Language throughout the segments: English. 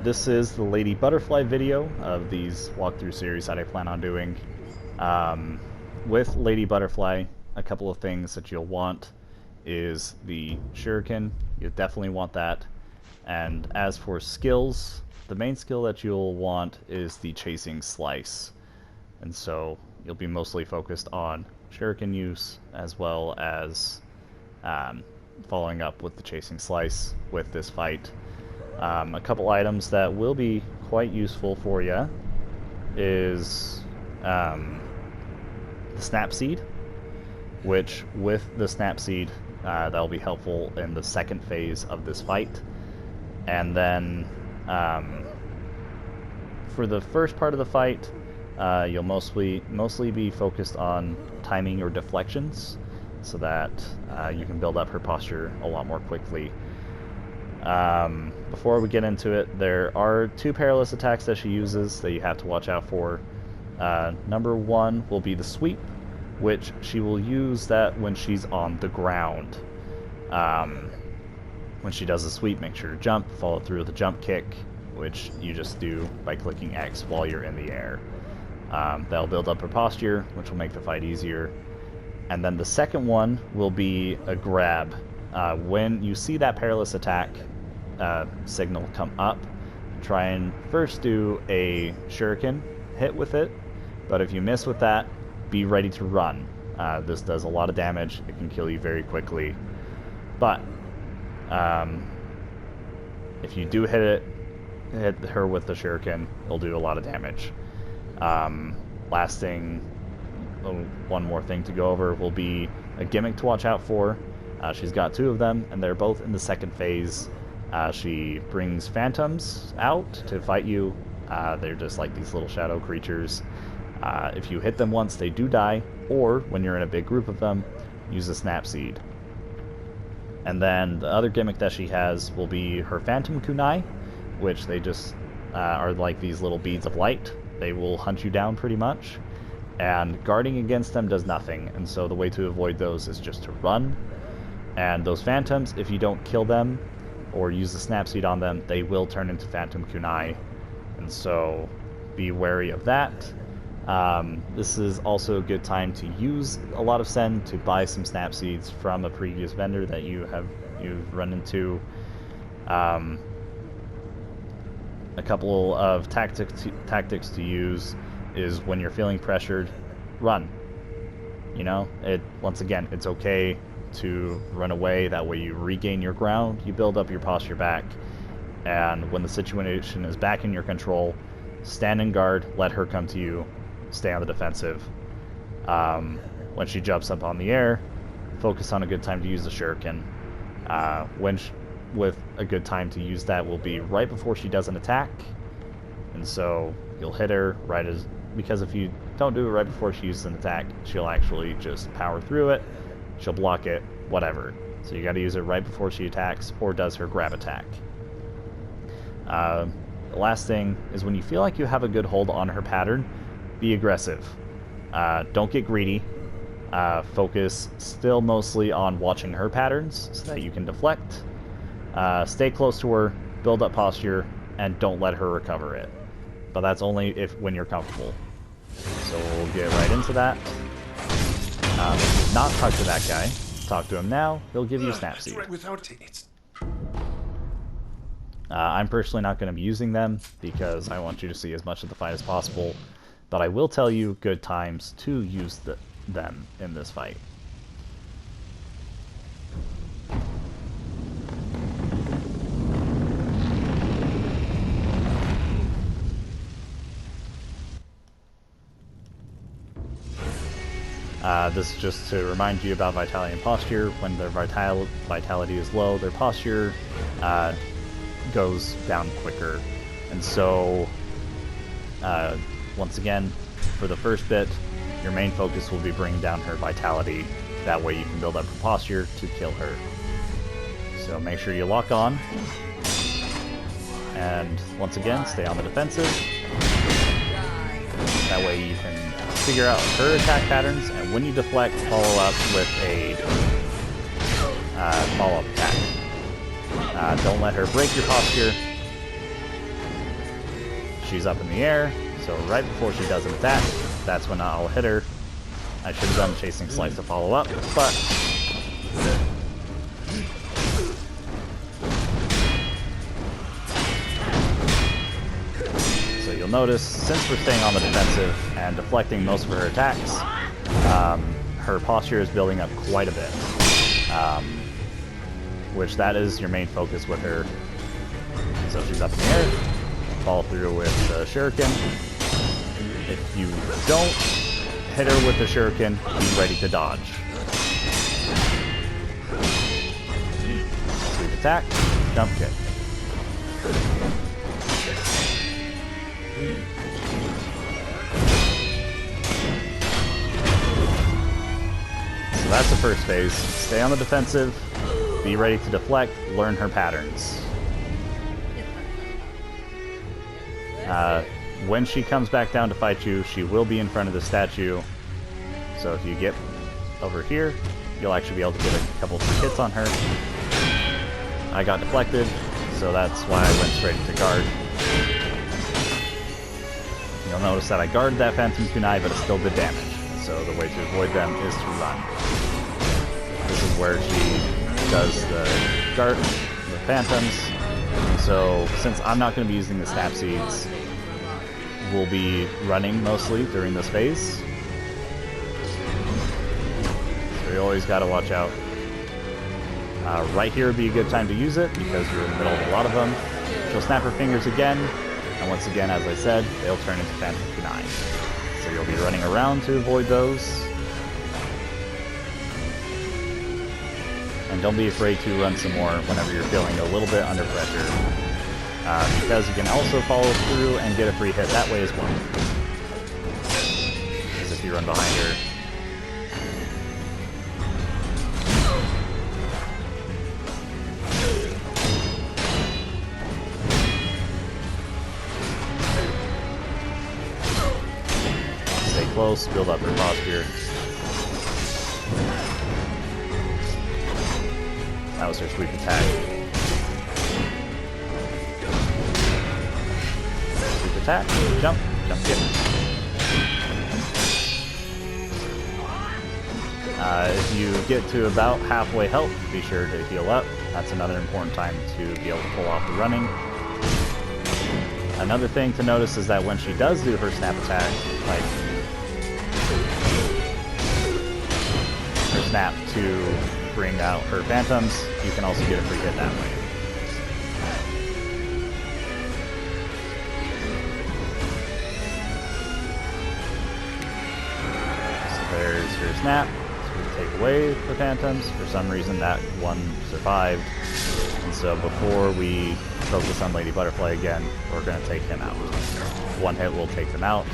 This is the Lady Butterfly video of these walkthrough series that I plan on doing. With Lady Butterfly, a couple of things that you'll want is the shuriken. You'll definitely want that. And as for skills, the main skill that you'll want is the chasing slice. And so you'll be mostly focused on shuriken use as well as following up with the chasing slice with this fight. A couple items that will be quite useful for you is the snap seed, which with the snap seed that'll be helpful in the second phase of this fight. And then for the first part of the fight, you'll mostly be focused on timing your deflections so that you can build up her posture a lot more quickly. Before we get into it, there are two perilous attacks that she uses that you have to watch out for. Number one will be the sweep, which she will use that when she's on the ground. When she does the sweep, make sure to jump, follow through with the jump kick, which you just do by clicking X while you're in the air. That'll build up her posture, which will make the fight easier. And then the second one will be a grab. When you see that perilous attack signal come up, try and first do a shuriken hit with it, but if you miss with that, be ready to run. This does a lot of damage. It can kill you very quickly, but if you do hit her with the shuriken, it'll do a lot of damage. Last thing, one more thing to go over will be a gimmick to watch out for. She's got two of them, and they're both in the second phase. She brings phantoms out to fight you. They're just like these little shadow creatures. If you hit them once, they do die, or when you're in a big group of them, use a snap seed. And then the other gimmick that she has will be her phantom kunai, which they just are like these little beads of light. They will hunt you down pretty much, and guarding against them does nothing, and so the way to avoid those is just to run. And those phantoms, if you don't kill them or use the snap seed on them, they will turn into phantom kunai, and so be wary of that. This is also a good time to use a lot of sen to buy some snap seeds from a previous vendor that you've run into. A couple of tactics to use is when you're feeling pressured, run. You know, once again, it's okay to run away. That way you regain your ground, you build up your posture back, and when the situation is back in your control, stand in guard, let her come to you, stay on the defensive. When she jumps up on the air, focus on a good time to use the shuriken. With a good time to use that will be right before she does an attack, and so you'll hit her because if you don't do it right before she uses an attack, she'll actually just power through it, she'll block it, whatever. So you got to use it right before she attacks or does her grab attack. The last thing is when you feel like you have a good hold on her pattern, be aggressive. Don't get greedy. Focus still mostly on watching her patterns so that you can deflect. Stay close to her, build up posture, and don't let her recover it. But that's only when you're comfortable. So we'll get right into that. Not talk to that guy. Talk to him now. He'll give you a snap seed. I'm personally not going to be using them because I want you to see as much of the fight as possible. But I will tell you good times to use them in this fight. This is just to remind you about vitality and posture. When their vitality is low, their posture goes down quicker. And so, once again, for the first bit, your main focus will be bringing down her vitality. That way you can build up her posture to kill her. So make sure you lock on. And once again, stay on the defensive. That way you can figure out her attack patterns, and when you deflect, follow up with a follow-up attack. Don't let her break your posture. she's up in the air, so right before she does an attack, that's when I'll hit her. I should have done Chasing Slice to follow up, but so you'll notice, since we're staying on the defensive and deflecting most of her attacks, her posture is building up quite a bit, which that is your main focus with her. So she's up in the air, follow through with the Shuriken. If you don't hit her with the Shuriken, be ready to dodge. Sweep attack, jump kick. So that's the first phase. Stay on the defensive, be ready to deflect, learn her patterns. When she comes back down to fight you, she will be in front of the statue. So if you get over here, you'll actually be able to get a couple of hits on her. I got deflected, so that's why I went straight into guard. You'll notice that I guarded that Phantom Kunai, but it still did damage. So the way to avoid them is to run. This is where she does the guard, the Phantoms. So since I'm not going to be using the Snap Seeds, we'll be running mostly during this phase. So you always got to watch out. Right here would be a good time to use it because you're in the middle of a lot of them. She'll snap her fingers again, and once again, as I said, they'll turn into Phantom Kunai. So you'll be running around to avoid those. And don't be afraid to run some more whenever you're feeling a little bit under pressure. Because you can also follow through and get a free hit that way as well. As if you run behind her. Stay close, build up her posture. That was her sweep attack. Attack, jump, jump kick. If you get to about halfway health, be sure to heal up. That's another important time to be able to pull off the running. Another thing to notice is that when she does do her snap attack, like her snap to bring out her phantoms, you can also get a free hit that way. There's her snap, so we take away the phantoms. For some reason that one survived, and so before we focus on Lady Butterfly again, we're going to take him out. One hit will take them out.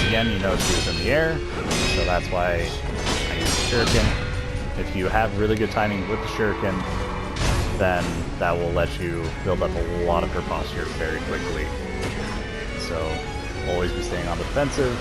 Again, you know she was in the air, so that's why I use the Shuriken. If you have really good timing with the Shuriken, then that will let you build up a lot of her posture very quickly. So always be staying on the defensive.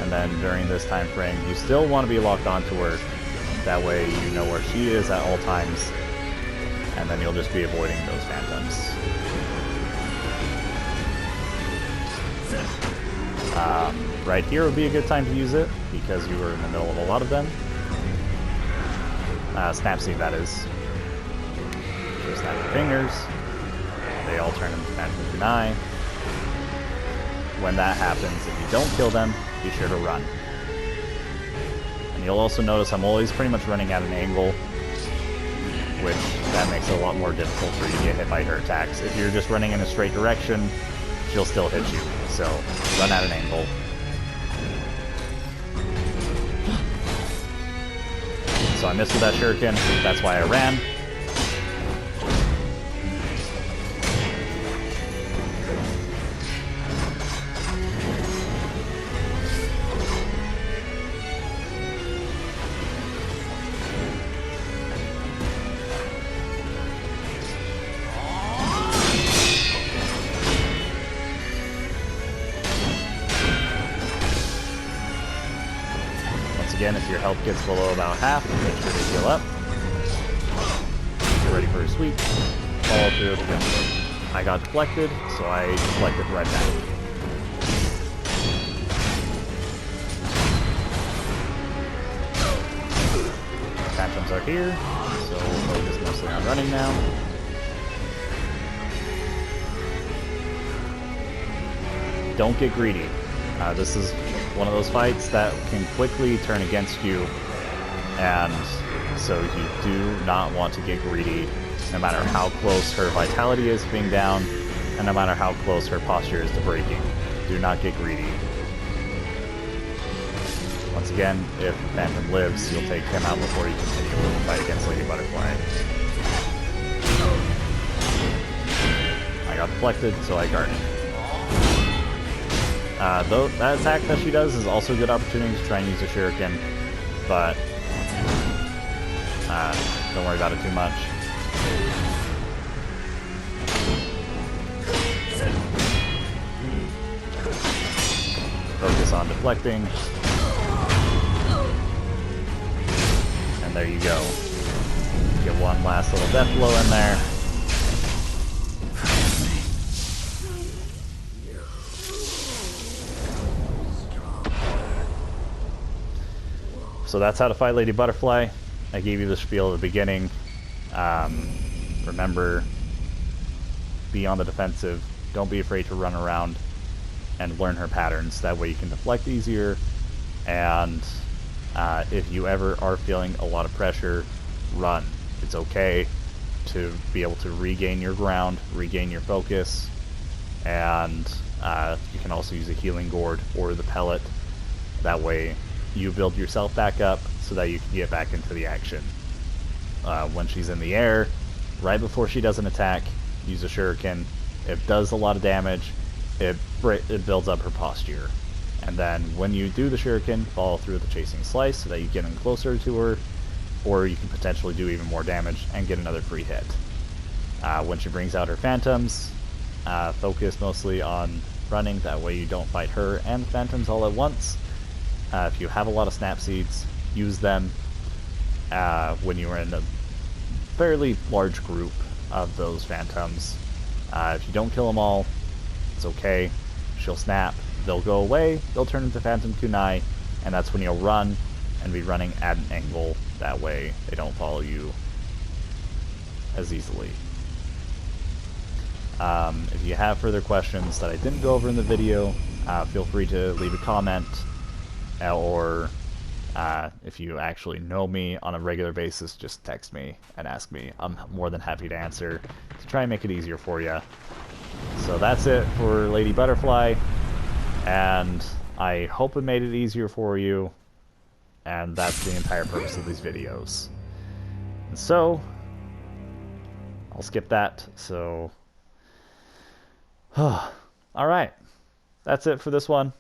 And then during this time frame, you still want to be locked onto her. That way you know where she is at all times, and then you'll just be avoiding those phantoms. Right here would be a good time to use it, because you were in the middle of a lot of them. Snap Seed, that is. Just snap your fingers. They all turn into Phantom Kunai. When that happens, if you don't kill them, be sure to run. And you'll also notice I'm always pretty much running at an angle, which that makes it a lot more difficult for you to get hit by her attacks. If you're just running in a straight direction, she'll still hit you. So run at an angle. So I missed with that Shuriken, that's why I ran. again, if your health gets below about half, make sure to heal up. Get ready for a sweep. Follow through with the gunplay. I got deflected, so I deflected right back. Phantoms are here, so we'll focus mostly on running now. Don't get greedy. This is one of those fights that can quickly turn against you, and so you do not want to get greedy, no matter how close her vitality is to being down, and no matter how close her posture is to breaking. Do not get greedy. Once again, if Phantom lives, you'll take him out before you continue with the fight against Lady Butterfly. I got deflected, so I guarded. Though that attack that she does is also a good opportunity to try and use a shuriken, but don't worry about it too much. Focus on deflecting. And there you go. Get one last little death blow in there. So that's how to fight Lady Butterfly. I gave you the spiel at the beginning. Remember, be on the defensive. Don't be afraid to run around and learn her patterns. That way you can deflect easier. And if you ever are feeling a lot of pressure, run. It's okay to be able to regain your ground, regain your focus. And you can also use a healing gourd or the pellet. That way you build yourself back up so that you can get back into the action. When she's in the air, right before she does an attack, use a shuriken. It does a lot of damage. It builds up her posture. And then when you do the shuriken, follow through with the chasing slice so that you get in closer to her, or you can potentially do even more damage and get another free hit. When she brings out her phantoms, focus mostly on running. That way you don't fight her and the phantoms all at once. If you have a lot of snap seeds, use them when you are in a fairly large group of those phantoms. If you don't kill them all, it's okay. She'll snap, they'll go away, they'll turn into Phantom Kunai, and that's when you'll run and be running at an angle. That way they don't follow you as easily. If you have further questions that I didn't go over in the video, feel free to leave a comment. Or if you actually know me on a regular basis, just text me and ask me. I'm more than happy to answer to try and make it easier for you. So that's it for Lady Butterfly, and I hope it made it easier for you, and that's the entire purpose of these videos. And so, I'll skip that, so... Alright, that's it for this one.